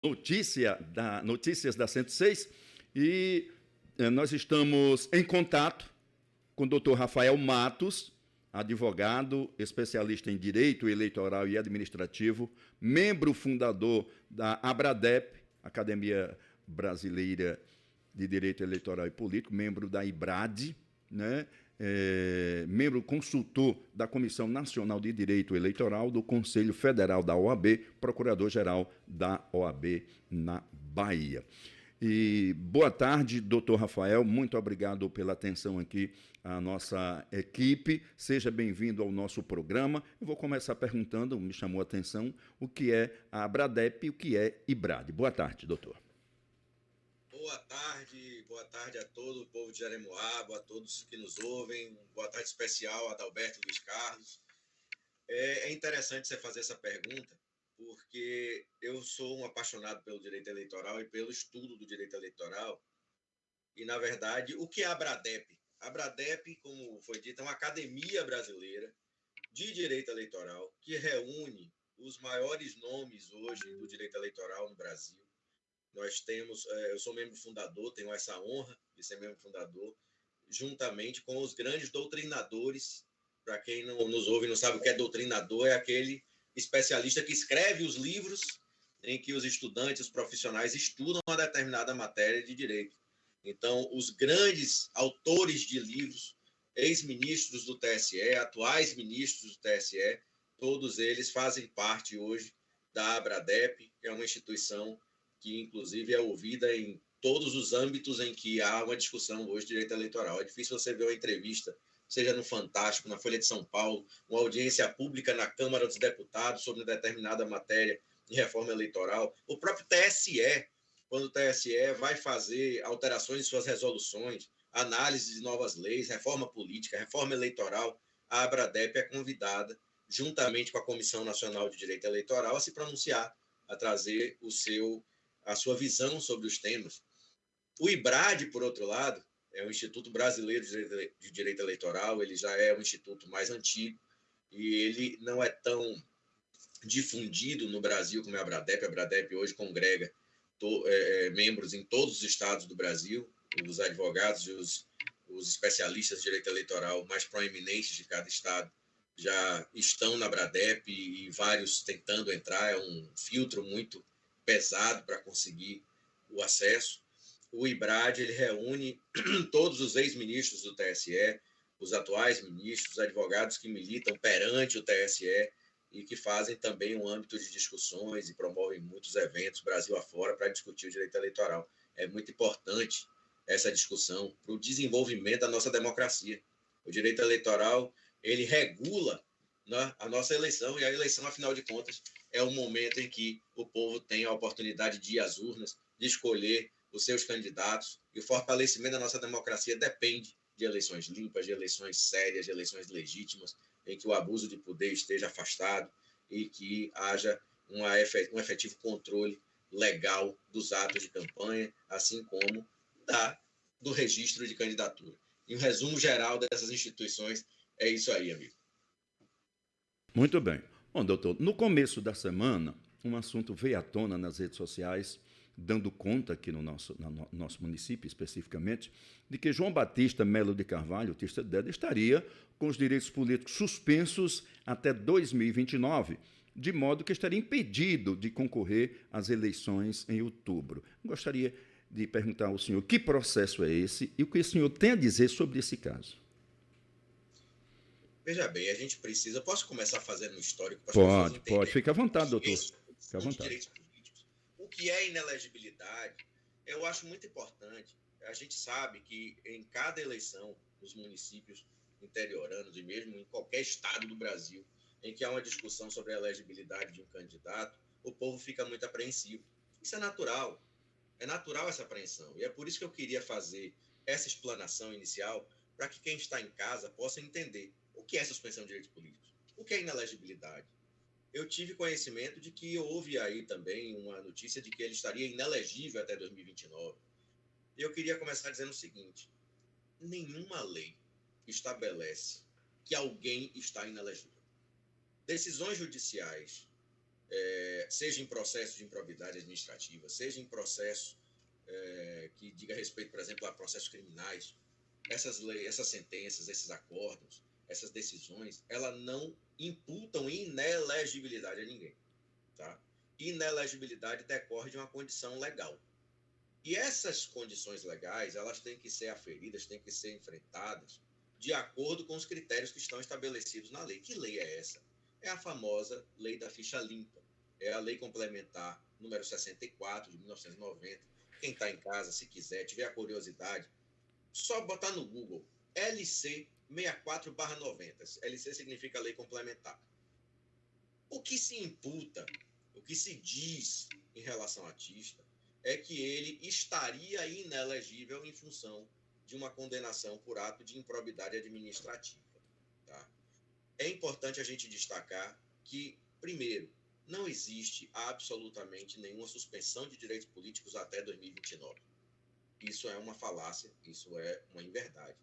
Notícias da 106 e nós estamos em contato com o doutor Rafael Matos, advogado, especialista em direito eleitoral e administrativo, membro fundador da ABRADEP, Academia Brasileira de Direito Eleitoral e Político, membro da IBRAD, né? Membro consultor da Comissão Nacional de Direito Eleitoral, do Conselho Federal da OAB, procurador-geral da OAB na Bahia. E boa tarde, doutor Rafael, muito obrigado pela atenção aqui à nossa equipe. Seja bem-vindo ao nosso programa. Eu vou começar perguntando, me chamou a atenção, o que é a ABRADEP e o que é IBRAD. Boa tarde, doutor. Boa tarde a todo o povo de Jeremoabo, a todos que nos ouvem. Boa tarde especial a Adalberto Luiz Carlos. É interessante você fazer essa pergunta, porque eu sou um apaixonado pelo direito eleitoral e pelo estudo do direito eleitoral. E, na verdade, o que é a ABRADEP? A ABRADEP, como foi dito, é uma academia brasileira de direito eleitoral que reúne os maiores nomes hoje do direito eleitoral no Brasil. Nós temos, eu sou membro fundador, tenho essa honra de ser membro fundador, juntamente com os grandes doutrinadores. Para quem não nos ouve e não sabe o que é doutrinador, é aquele especialista que escreve os livros em que os estudantes, os profissionais estudam uma determinada matéria de direito. Então, os grandes autores de livros, ex-ministros do TSE, atuais ministros do TSE, todos eles fazem parte hoje da ABRADEP, que é uma instituição que, inclusive, é ouvida em todos os âmbitos em que há uma discussão hoje de direito eleitoral. É difícil você ver uma entrevista, seja no Fantástico, na Folha de São Paulo, uma audiência pública na Câmara dos Deputados sobre determinada matéria de reforma eleitoral. O próprio TSE, quando o TSE vai fazer alterações em suas resoluções, análise de novas leis, reforma política, reforma eleitoral, a ABRADEP é convidada, juntamente com a Comissão Nacional de Direito Eleitoral, a se pronunciar, a trazer a sua visão sobre os temas. O IBRAD, por outro lado, é o Instituto Brasileiro de Direito Eleitoral, ele já é um instituto mais antigo e ele não é tão difundido no Brasil como é a ABRADEP. A ABRADEP hoje congrega membros em todos os estados do Brasil, os advogados e os especialistas de direito eleitoral mais proeminentes de cada estado já estão na ABRADEP e vários tentando entrar, é um filtro muito pesado para conseguir o acesso. O IBRAD ele reúne todos os ex-ministros do TSE, os atuais ministros, os advogados que militam perante o TSE e que fazem também um âmbito de discussões e promovem muitos eventos Brasil afora para discutir o direito eleitoral. É muito importante essa discussão para o desenvolvimento da nossa democracia. O direito eleitoral ele regula, né, a nossa eleição, e a eleição, afinal de contas, é o momento em que o povo tem a oportunidade de ir às urnas, de escolher os seus candidatos, e o fortalecimento da nossa democracia depende de eleições limpas, de eleições sérias, de eleições legítimas, em que o abuso de poder esteja afastado e que haja um efetivo controle legal dos atos de campanha, assim como do registro de candidatura. Em um resumo geral dessas instituições, é isso aí, amigo. Muito bem. Bom, doutor, no começo da semana, um assunto veio à tona nas redes sociais, dando conta aqui no nosso município, especificamente, de que João Batista Melo de Carvalho, o Tista Deda, estaria com os direitos políticos suspensos até 2029, de modo que estaria impedido de concorrer às eleições em outubro. Gostaria de perguntar ao senhor que processo é esse e o que o senhor tem a dizer sobre esse caso. Veja bem, a gente precisa... Posso começar fazendo um histórico? Pode. Fique à vontade, doutor. Fique à vontade. Direitos políticos. O que é inelegibilidade, eu acho muito importante. A gente sabe que em cada eleição, nos municípios interioranos e mesmo em qualquer estado do Brasil, em que há uma discussão sobre a elegibilidade de um candidato, o povo fica muito apreensivo. Isso é natural. É natural essa apreensão. E é por isso que eu queria fazer essa explanação inicial para que quem está em casa possa entender o que é suspensão de direitos políticos, o que é inelegibilidade. Eu tive conhecimento de que houve aí também uma notícia de que ele estaria inelegível até 2029. Eu queria começar dizendo o seguinte: nenhuma lei estabelece que alguém está inelegível. Decisões judiciais seja em processo de improbidade administrativa, seja em processo que diga respeito, por exemplo, a processos criminais, essas leis, essas sentenças, esses acordos, essas decisões, elas não imputam inelegibilidade a ninguém. Tá? Inelegibilidade decorre de uma condição legal. E essas condições legais, elas têm que ser aferidas, têm que ser enfrentadas de acordo com os critérios que estão estabelecidos na lei. Que lei é essa? É a famosa Lei da Ficha Limpa. É a Lei Complementar número 64, de 1990. Quem está em casa, se quiser, tiver a curiosidade, só botar no Google LC 64/90. LC significa Lei Complementar. O que se imputa, o que se diz em relação a artista, é que ele estaria inelegível em função de uma condenação por ato de improbidade administrativa. Tá? É importante a gente destacar que, primeiro, não existe absolutamente nenhuma suspensão de direitos políticos até 2029. Isso é uma falácia, isso é uma inverdade.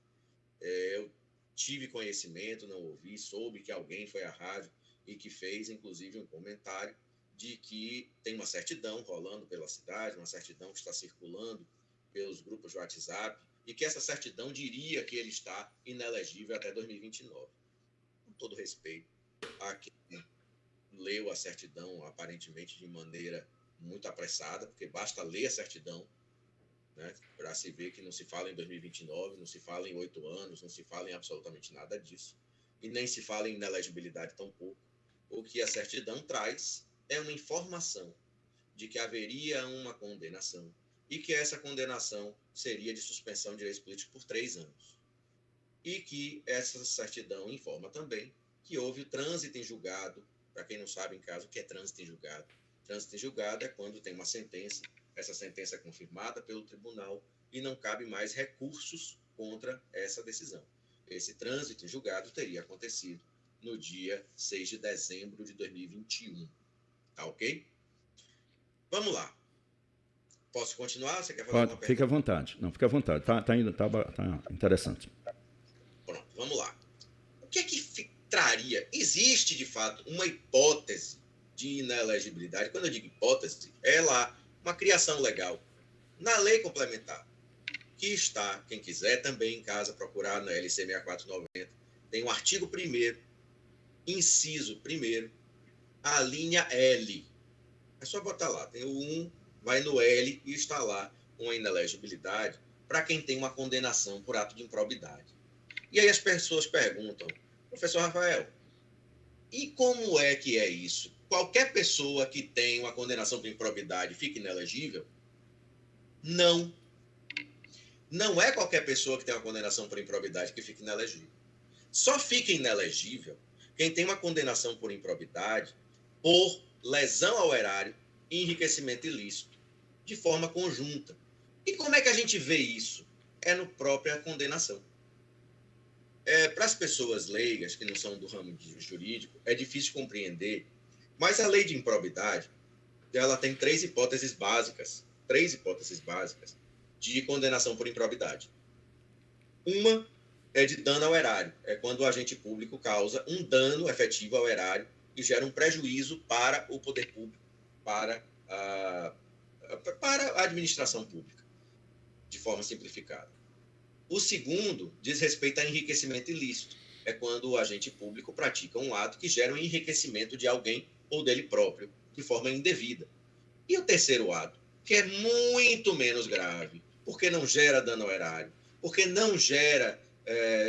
Eu tive conhecimento, não ouvi, soube que alguém foi à rádio e que fez, inclusive, um comentário de que tem uma certidão rolando pela cidade, uma certidão que está circulando pelos grupos de WhatsApp, e que essa certidão diria que ele está inelegível até 2029. Com todo respeito a quem leu a certidão, aparentemente de maneira muito apressada, porque basta ler a certidão, né, para se ver que não se fala em 2029, não se fala em 8 anos, não se fala em absolutamente nada disso, e nem se fala em inelegibilidade tampouco. O que a certidão traz é uma informação de que haveria uma condenação e que essa condenação seria de suspensão de direitos políticos por 3 anos. E que essa certidão informa também que houve o trânsito em julgado. Para quem não sabe, em caso, o que é trânsito em julgado? Trânsito em julgado é quando tem uma sentença, essa sentença é confirmada pelo tribunal e não cabe mais recursos contra essa decisão. Esse trânsito em julgado teria acontecido no dia 6 de dezembro de 2021. Tá ok? Vamos lá. Posso continuar? Você quer fazer uma pergunta? Fica à vontade. Não, fica à vontade. Tá interessante. Pronto, vamos lá. O que é que traria? Existe, de fato, uma hipótese de inelegibilidade. Quando eu digo hipótese, é lá uma criação legal na lei complementar, que está, quem quiser também em casa procurar na LC 6490, tem o artigo 1º, inciso 1º, a linha L. É só botar lá, tem o 1, vai no L e está lá uma inelegibilidade para quem tem uma condenação por ato de improbidade. E aí as pessoas perguntam, professor Rafael, e como é que é isso? Qualquer pessoa que tem uma condenação por improbidade fica inelegível? Não. Não é qualquer pessoa que tem uma condenação por improbidade que fica inelegível. Só fica inelegível quem tem uma condenação por improbidade por lesão ao erário e enriquecimento ilícito, de forma conjunta. E como é que a gente vê isso? É no própria condenação. Para as pessoas leigas, que não são do ramo jurídico, é difícil compreender, mas a lei de improbidade, ela tem 3 hipóteses básicas de condenação por improbidade. Uma é de dano ao erário, é quando o agente público causa um dano efetivo ao erário e gera um prejuízo para o poder público, para a administração pública, de forma simplificada. O segundo diz respeito a enriquecimento ilícito, é quando o agente público pratica um ato que gera um enriquecimento de alguém ou dele próprio, de forma indevida. E o terceiro ato, que é muito menos grave, porque não gera dano ao erário, porque não gera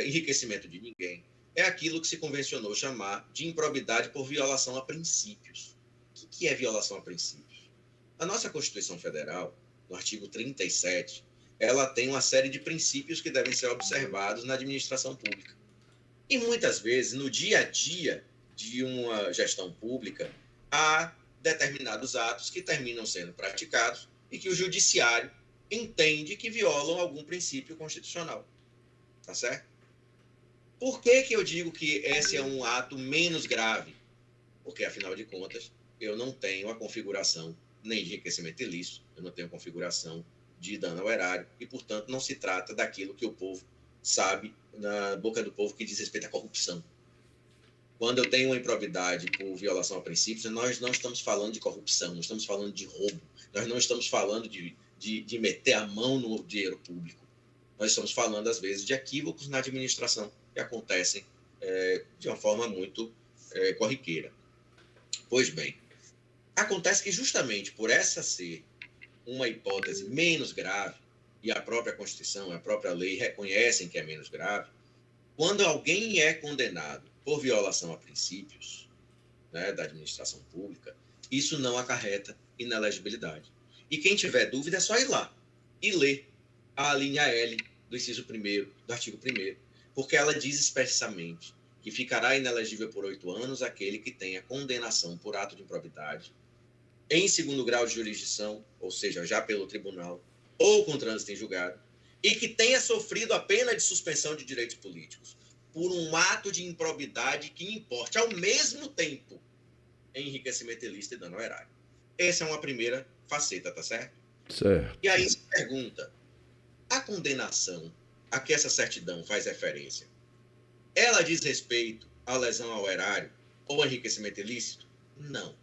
enriquecimento de ninguém, é aquilo que se convencionou chamar de improbidade por violação a princípios. O que é violação a princípios? A nossa Constituição Federal, no artigo 37, ela tem uma série de princípios que devem ser observados na administração pública. E muitas vezes, no dia a dia de uma gestão pública, há determinados atos que terminam sendo praticados e que o judiciário entende que violam algum princípio constitucional. Tá certo? Por que eu digo que esse é um ato menos grave? Porque, afinal de contas, eu não tenho a configuração nem de enriquecimento ilícito, eu não tenho configuração de dano ao erário, e, portanto, não se trata daquilo que o povo sabe, na boca do povo, que diz respeito à corrupção. quando eu tenho uma improbidade por violação a princípios, nós não estamos falando de corrupção, nós estamos falando de roubo, nós não estamos falando de meter a mão no dinheiro público. Nós estamos falando, às vezes, de equívocos na administração que acontecem de uma forma muito corriqueira. Pois bem, acontece que justamente por essa ser uma hipótese menos grave, e a própria Constituição, a própria lei reconhecem que é menos grave, quando alguém é condenado por violação a princípios, né, da administração pública, isso não acarreta inelegibilidade. E quem tiver dúvida é só ir lá e ler a linha L do inciso 1º do artigo 1º, porque ela diz expressamente que ficará inelegível por 8 anos aquele que tenha condenação por ato de improbidade em 2º grau de jurisdição, ou seja, já pelo tribunal, ou com trânsito em julgado, e que tenha sofrido a pena de suspensão de direitos políticos por um ato de improbidade que importe ao mesmo tempo enriquecimento ilícito e dano ao erário. Essa é uma primeira faceta, tá certo? Certo. E aí se pergunta, a condenação a que essa certidão faz referência, ela diz respeito à lesão ao erário ou ao enriquecimento ilícito? Não.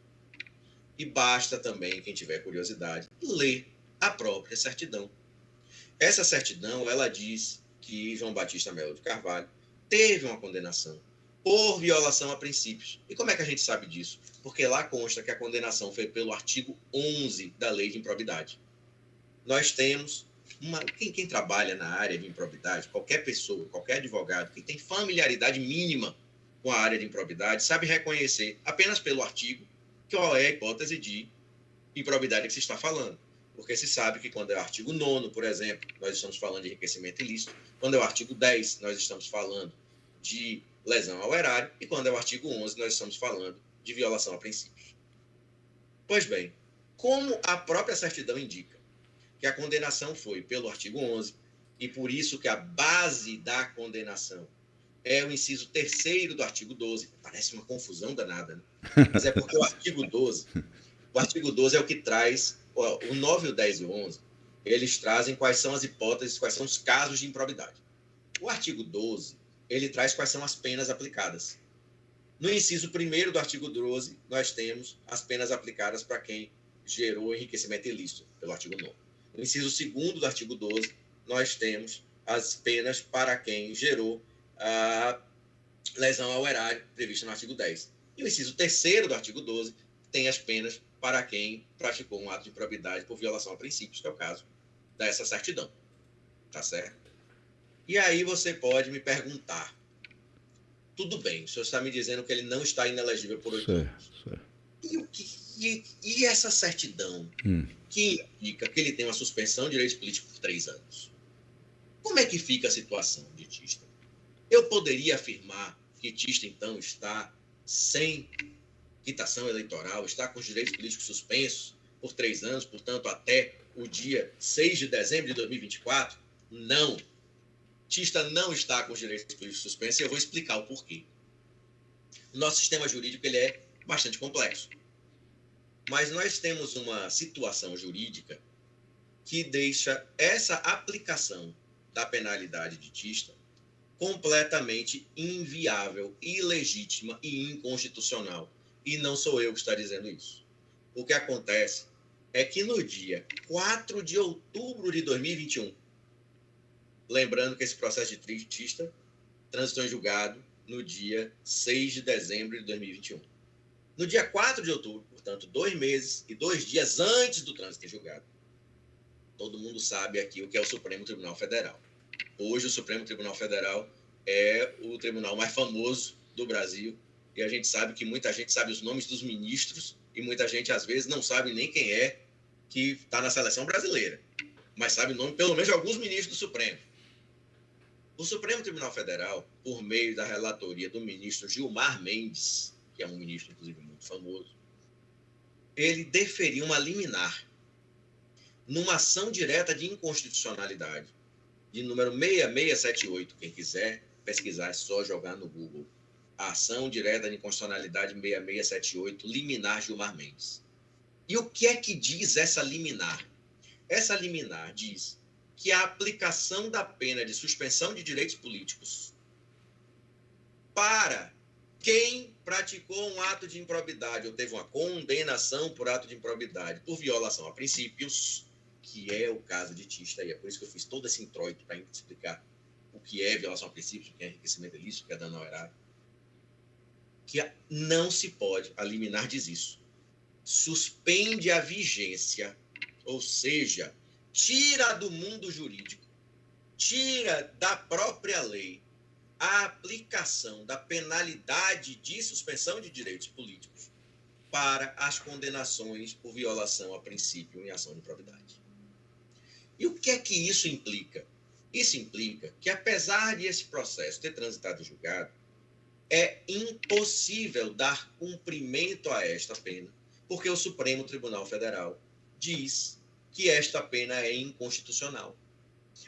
E basta também, quem tiver curiosidade, ler a própria certidão. Essa certidão, ela diz que João Batista Melo de Carvalho teve uma condenação por violação a princípios. E como é que a gente sabe disso? Porque lá consta que a condenação foi pelo artigo 11 da Lei de Improbidade. Nós temos quem trabalha na área de improbidade, qualquer pessoa, qualquer advogado que tem familiaridade mínima com a área de improbidade, sabe reconhecer apenas pelo artigo qual é a hipótese de improbidade que se está falando. Porque se sabe que quando é o artigo 9º, por exemplo, nós estamos falando de enriquecimento ilícito, quando é o artigo 10, nós estamos falando de lesão ao erário, e quando é o artigo 11, nós estamos falando de violação a princípios. Pois bem, como a própria certidão indica que a condenação foi pelo artigo 11, e por isso que a base da condenação é o inciso 3º do artigo 12, parece uma confusão danada, né? Mas é porque o artigo 12 é o que traz, o 9, o 10 e o 11, eles trazem quais são as hipóteses, quais são os casos de improbidade. O artigo 12, ele traz quais são as penas aplicadas. No inciso 1º do artigo 12, nós temos as penas aplicadas para quem gerou enriquecimento ilícito, pelo artigo 9. No inciso 2º do artigo 12, nós temos as penas para quem gerou a lesão ao erário, prevista no artigo 10. E o inciso 3º do artigo 12 tem as penas para quem praticou um ato de improbidade por violação a princípios, que é o caso dessa certidão. Tá certo? E aí você pode me perguntar, tudo bem, o senhor está me dizendo que ele não está inelegível por 8 anos. Certo. E essa certidão que indica que ele tem uma suspensão de direitos políticos por 3 anos? Como é que fica a situação de Tista? Eu poderia afirmar que Tista, então, está sem quitação eleitoral, está com os direitos políticos suspensos por 3 anos, portanto, até o dia 6 de dezembro de 2024? Não. Tista não está com os direitos políticos suspensos e eu vou explicar o porquê. O nosso sistema jurídico ele é bastante complexo. Mas nós temos uma situação jurídica que deixa essa aplicação da penalidade de Tista completamente inviável, ilegítima e inconstitucional. E não sou eu que está dizendo isso. O que acontece é que no dia 4 de outubro de 2021, lembrando que esse processo de Tista transitou em julgado no dia 6 de dezembro de 2021. No dia 4 de outubro, portanto, 2 meses e 2 dias antes do trânsito em julgado, todo mundo sabe aqui o que é o Supremo Tribunal Federal. Hoje, o Supremo Tribunal Federal é o tribunal mais famoso do Brasil e a gente sabe que muita gente sabe os nomes dos ministros e muita gente, às vezes, não sabe nem quem é que está na seleção brasileira, mas sabe o nome, pelo menos, de alguns ministros do Supremo. O Supremo Tribunal Federal, por meio da relatoria do ministro Gilmar Mendes, que é um ministro, inclusive, muito famoso, ele deferiu uma liminar numa ação direta de inconstitucionalidade, de número 6678. Quem quiser pesquisar, é só jogar no Google. A ação direta de inconstitucionalidade 6678, liminar Gilmar Mendes. E o que é que diz essa liminar? Essa liminar diz que a aplicação da pena de suspensão de direitos políticos para Quem praticou um ato de improbidade ou teve uma condenação por ato de improbidade por violação a princípios, que é o caso de Tista, e é por isso que eu fiz todo esse introito para explicar o que é violação a princípios, o que é enriquecimento ilícito, o que é dano ao erário, que não se pode, a liminar diz isso, suspende a vigência, ou seja, tira do mundo jurídico, tira da própria lei a aplicação da penalidade de suspensão de direitos políticos para as condenações por violação a princípio em ação de improbidade. E o que é que isso implica? Isso implica que, apesar de esse processo ter transitado em julgado, é impossível dar cumprimento a esta pena, porque o Supremo Tribunal Federal diz que esta pena é inconstitucional.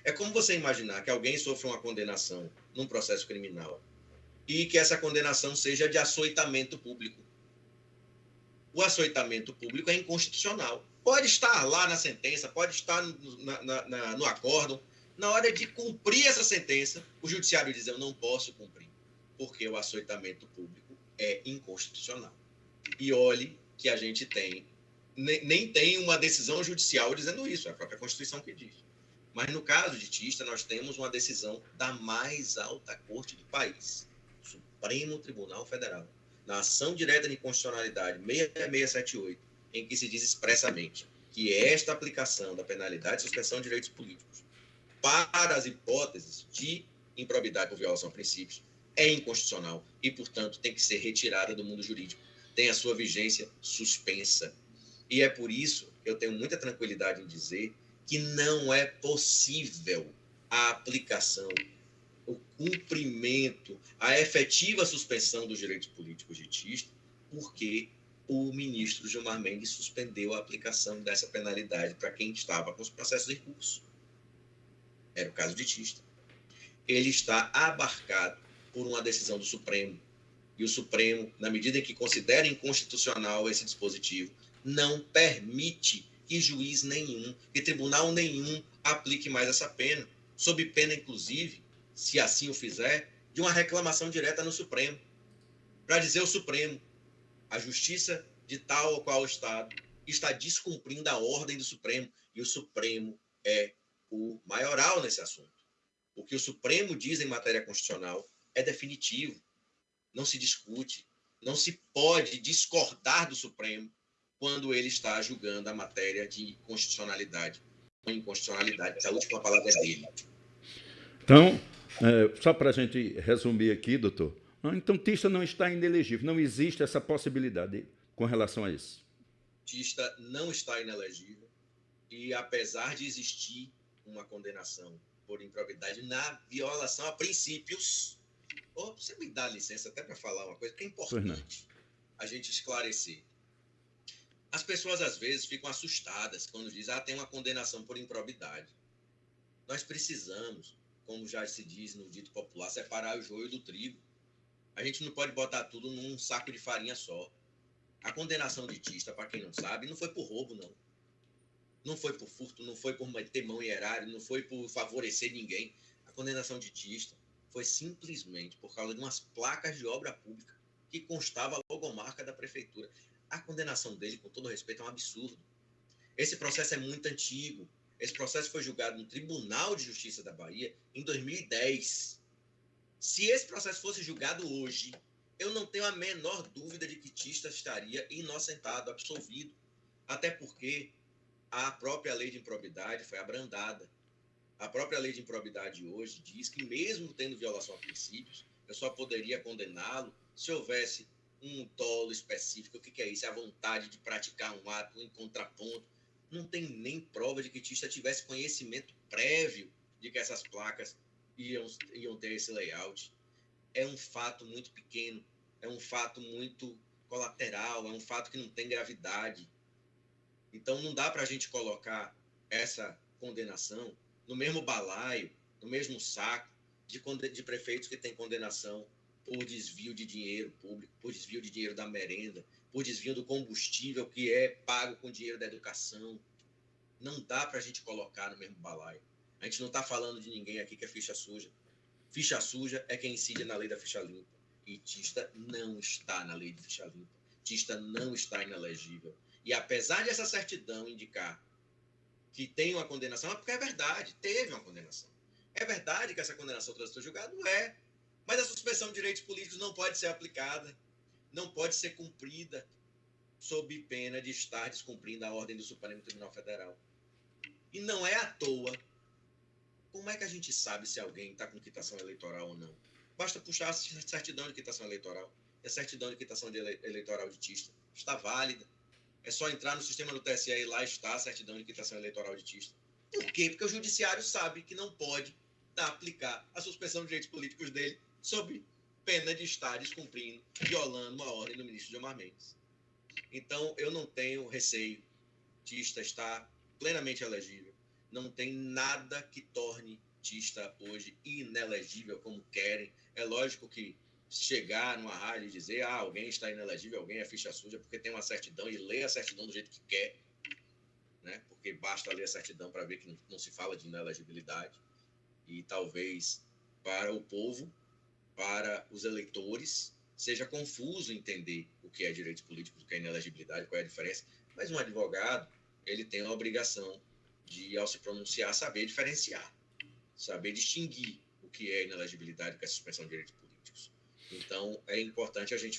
É como você imaginar que alguém sofra uma condenação num processo criminal e que essa condenação seja de açoitamento público. O açoitamento público é inconstitucional. Pode estar lá na sentença, pode estar no acórdão. Na hora de cumprir essa sentença, o judiciário diz: eu não posso cumprir, porque o açoitamento público é inconstitucional. E olhe que a gente nem tem uma decisão judicial dizendo isso, é a própria Constituição que diz. Mas no caso de Tista, nós temos uma decisão da mais alta corte do país, Supremo Tribunal Federal, na ação direta de inconstitucionalidade 6678, em que se diz expressamente que esta aplicação da penalidade de suspensão de direitos políticos para as hipóteses de improbidade por violação a princípios é inconstitucional e, portanto, tem que ser retirada do mundo jurídico, tem a sua vigência suspensa. E é por isso que eu tenho muita tranquilidade em dizer que não é possível a aplicação, o cumprimento, a efetiva suspensão dos direitos políticos de Tista, porque o ministro Gilmar Mendes suspendeu a aplicação dessa penalidade para quem estava com os processos em curso. Era o caso de Tista. Ele está abarcado por uma decisão do Supremo, e o Supremo, na medida em que considera inconstitucional esse dispositivo, não permite que juiz nenhum, que tribunal nenhum aplique mais essa pena, sob pena, inclusive, se assim o fizer, de uma reclamação direta no Supremo, para dizer ao Supremo: a justiça de tal ou qual Estado está descumprindo a ordem do Supremo, e o Supremo é o maioral nesse assunto. O que o Supremo diz em matéria constitucional é definitivo, não se discute, não se pode discordar do Supremo quando ele está julgando a matéria de constitucionalidade ou inconstitucionalidade, que a última palavra é dele. Então, só para a gente resumir aqui, doutor, então Tista não está inelegível, não existe essa possibilidade com relação a isso. Tista não está inelegível e, apesar de existir uma condenação por improbidade na violação a princípios, você me dá licença até para falar uma coisa que é importante a gente esclarecer. As pessoas, às vezes, ficam assustadas quando dizem: tem uma condenação por improbidade. Nós precisamos, como já se diz no dito popular, separar o joio do trigo. A gente não pode botar tudo num saco de farinha só. A condenação de Tista, para quem não sabe, não foi por roubo, não. Não foi por furto, não foi por meter mão em erário, não foi por favorecer ninguém. A condenação de Tista foi simplesmente por causa de umas placas de obra pública que constava a logomarca da prefeitura. A condenação dele, com todo respeito, é um absurdo. Esse processo é muito antigo. Esse processo foi julgado no Tribunal de Justiça da Bahia em 2010. Se esse processo fosse julgado hoje, eu não tenho a menor dúvida de que Tista estaria inocentado, absolvido. Até porque a própria lei de improbidade foi abrandada. A própria lei de improbidade hoje diz que, mesmo tendo violação a princípios, eu só poderia condená-lo se houvesse um dolo específico. O que é isso? É a vontade de praticar um ato em contraponto. Não tem nem prova de que Tista tivesse conhecimento prévio de que essas placas iam ter esse layout. É um fato muito pequeno, é um fato muito colateral, é um fato que não tem gravidade. Então, não dá para a gente colocar essa condenação no mesmo balaio, no mesmo saco de prefeitos que têm condenação por desvio de dinheiro público, por desvio de dinheiro da merenda, por desvio do combustível que é pago com dinheiro da educação. Não dá para a gente colocar no mesmo balaio. A gente não está falando de ninguém aqui que é ficha suja. Ficha suja é quem incide na lei da ficha limpa. E Tista não está na lei de ficha limpa. Tista não está inelegível. E apesar de essa certidão indicar que tem uma condenação, é porque é verdade, teve uma condenação. É verdade que essa condenação transitou julgado? Não é. Mas a suspensão de direitos políticos não pode ser aplicada, não pode ser cumprida sob pena de estar descumprindo a ordem do Supremo Tribunal Federal. E não é à toa. Como é que a gente sabe se alguém está com quitação eleitoral ou não? Basta puxar a certidão de quitação eleitoral. E a certidão de quitação eleitoral de Tista está válida. É só entrar no sistema do TSE e lá está a certidão de quitação eleitoral de Tista. Por quê? Porque o judiciário sabe que não pode aplicar a suspensão de direitos políticos dele sob pena de estar descumprindo, violando uma ordem do ministro Gilmar Mendes. Então, eu não tenho receio. Tista está plenamente elegível. Não tem nada que torne Tista hoje inelegível como querem. É lógico que chegar numa rádio e dizer alguém está inelegível, alguém é ficha suja porque tem uma certidão e lê a certidão do jeito que quer, né? Porque basta ler a certidão para ver que não se fala de inelegibilidade. E talvez para o povo, para os eleitores, seja confuso entender o que é direitos políticos, o que é inelegibilidade, qual é a diferença. Mas um advogado, ele tem a obrigação de, ao se pronunciar, saber diferenciar, saber distinguir o que é inelegibilidade e o que é suspensão de direitos políticos. Então, é importante a gente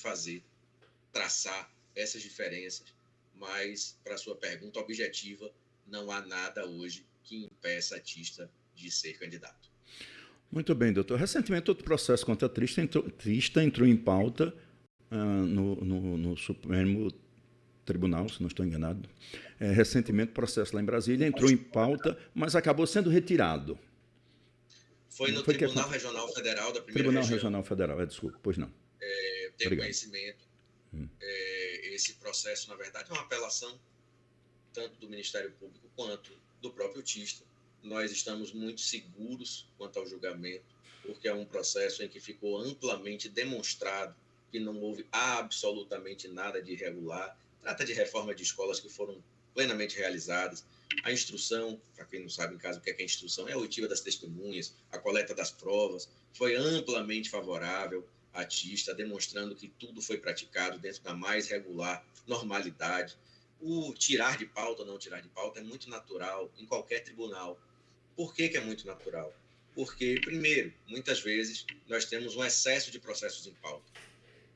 traçar essas diferenças, mas, para a sua pergunta objetiva, não há nada hoje que impeça a Tista de ser candidato. Muito bem, doutor. Recentemente, outro processo contra Tista entrou em pauta no Supremo Tribunal, se não estou enganado. Recentemente, o processo lá em Brasília entrou em pauta, mas acabou sendo retirado. Foi no Tribunal Regional Federal da primeira Tribunal região. Regional Federal, desculpa, pois não. Tenho conhecimento. Esse processo, na verdade, é uma apelação tanto do Ministério Público quanto do próprio Tista. Nós estamos muito seguros quanto ao julgamento, porque é um processo em que ficou amplamente demonstrado que não houve absolutamente nada de irregular. Trata de reforma de escolas que foram plenamente realizadas. A instrução, para quem não sabe em casa o que é a instrução, é a oitiva das testemunhas, a coleta das provas, foi amplamente favorável à Tista, demonstrando que tudo foi praticado dentro da mais regular normalidade. O tirar de pauta ou não tirar de pauta é muito natural em qualquer tribunal. Por que é muito natural? Porque, primeiro, muitas vezes nós temos um excesso de processos em pauta.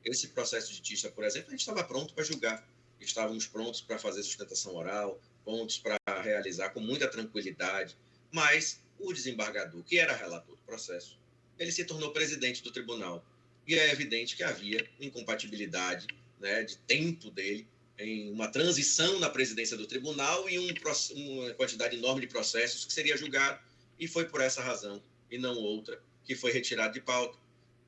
Esse processo de Tista, por exemplo, a gente estava pronto para julgar. Estávamos prontos para fazer sustentação oral, prontos para realizar com muita tranquilidade. Mas o desembargador, que era relator do processo, ele se tornou presidente do tribunal. E é evidente que havia incompatibilidade, né, de tempo dele em uma transição na presidência do tribunal e uma quantidade enorme de processos que seria julgado, e foi por essa razão, e não outra, que foi retirado de pauta.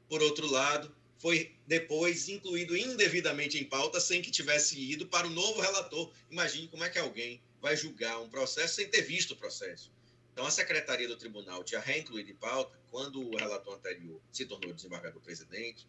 Por outro lado, foi depois incluído indevidamente em pauta sem que tivesse ido para o novo relator. Imagine como é que alguém vai julgar um processo sem ter visto o processo. Então, a Secretaria do Tribunal tinha reincluído em pauta, quando o relator anterior se tornou desembargador-presidente,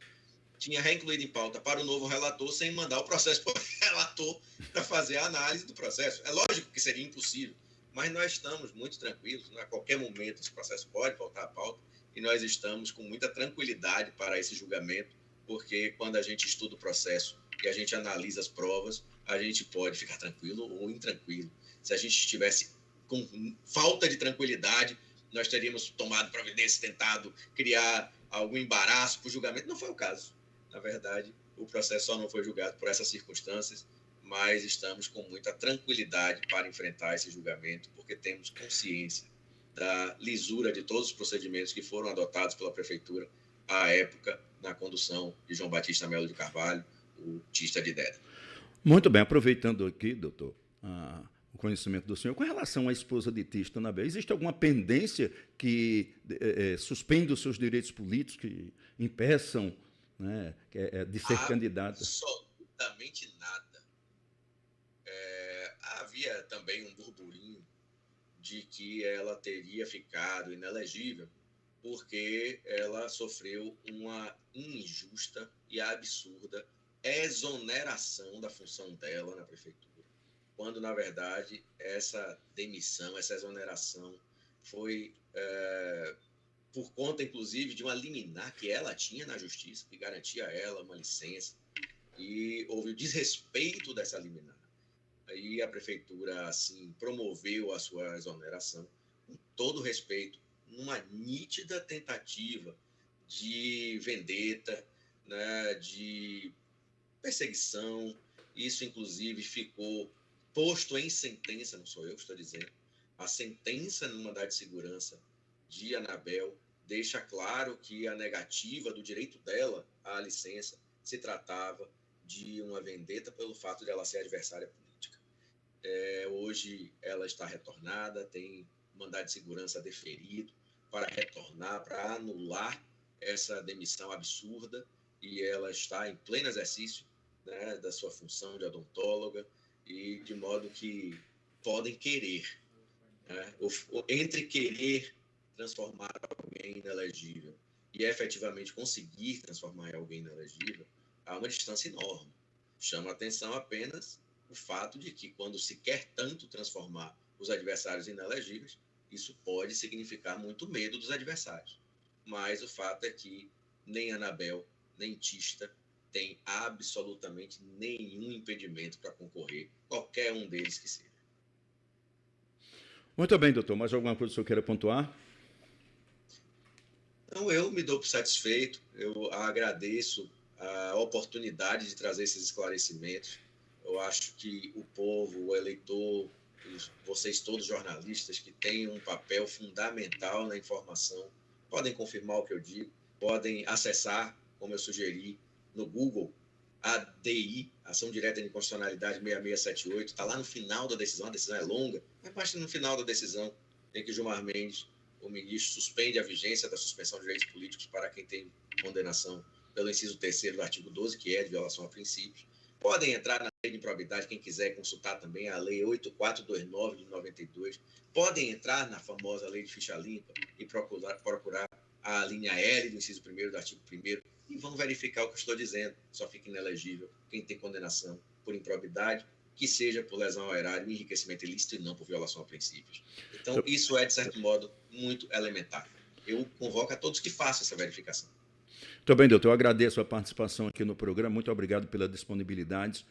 tinha reincluído em pauta para o novo relator sem mandar o processo para o relator para fazer a análise do processo. É lógico que seria impossível, mas nós estamos muito tranquilos, né? A qualquer momento esse processo pode voltar à pauta e nós estamos com muita tranquilidade para esse julgamento, porque quando a gente estuda o processo e a gente analisa as provas, a gente pode ficar tranquilo ou intranquilo. Se a gente estivesse com falta de tranquilidade, nós teríamos tomado providência, tentado criar algum embaraço para o julgamento. Não foi o caso. Na verdade, o processo só não foi julgado por essas circunstâncias, mas estamos com muita tranquilidade para enfrentar esse julgamento, porque temos consciência da lisura de todos os procedimentos que foram adotados pela Prefeitura à época, na condução de João Batista Melo de Carvalho, o Tista de Dédalo. Muito bem, aproveitando aqui, doutor, o conhecimento do senhor, com relação à esposa de Tista Anabel, existe alguma pendência que suspenda os seus direitos políticos, que impeçam, né, de ser candidata? Absolutamente nada. Havia também um burburinho de que ela teria ficado inelegível porque ela sofreu uma injusta e absurda exoneração da função dela na prefeitura, quando, na verdade, essa demissão, essa exoneração foi por conta, inclusive, de uma liminar que ela tinha na justiça, que garantia a ela uma licença, e houve o desrespeito dessa liminar. Aí a prefeitura, assim, promoveu a sua exoneração, com todo respeito, numa nítida tentativa de vendetta, né, de perseguição. Isso, inclusive, ficou posto em sentença, não sou eu que estou dizendo. A sentença no mandado de segurança de Anabel deixa claro que a negativa do direito dela à licença se tratava de uma vendetta pelo fato de ela ser adversária política. Hoje ela está retornada, tem mandado de segurança deferido para retornar, para anular essa demissão absurda, e ela está em pleno exercício, né, da sua função de odontóloga, e de modo que podem querer, né, entre querer transformar alguém inelegível e efetivamente conseguir transformar alguém inelegível, há uma distância enorme. Chama a atenção apenas o fato de que, quando se quer tanto transformar os adversários inelegíveis, isso pode significar muito medo dos adversários. Mas o fato é que nem Anabel, nem Tista tem absolutamente nenhum impedimento para concorrer, qualquer um deles que seja. Muito bem, doutor. Mais alguma coisa que o senhor queira pontuar? Então, eu me dou por satisfeito, eu agradeço a oportunidade de trazer esses esclarecimentos. Eu acho que o povo, o eleitor, vocês todos jornalistas que têm um papel fundamental na informação, podem confirmar o que eu digo, podem acessar, como eu sugeri, no Google, ADI, Ação Direta de Inconstitucionalidade 6678, está lá no final da decisão, a decisão é longa, mas basta no final da decisão em que Gilmar Mendes, o ministro, suspende a vigência da suspensão de direitos políticos para quem tem condenação pelo inciso 3º do artigo 12, que é de violação a princípios. Podem entrar na lei de improbidade, quem quiser consultar também a lei 8429 de 92. Podem entrar na famosa lei de ficha limpa e procurar a linha L do inciso 1º do artigo 1º e vão verificar o que eu estou dizendo. Só fica inelegível quem tem condenação por improbidade, que seja por lesão ao erário, enriquecimento ilícito e não por violação a princípios. Então, isso é, de certo modo, muito elementar. Eu convoco a todos que façam essa verificação. Muito bem, doutor. Eu agradeço a participação aqui no programa. Muito obrigado pela disponibilidade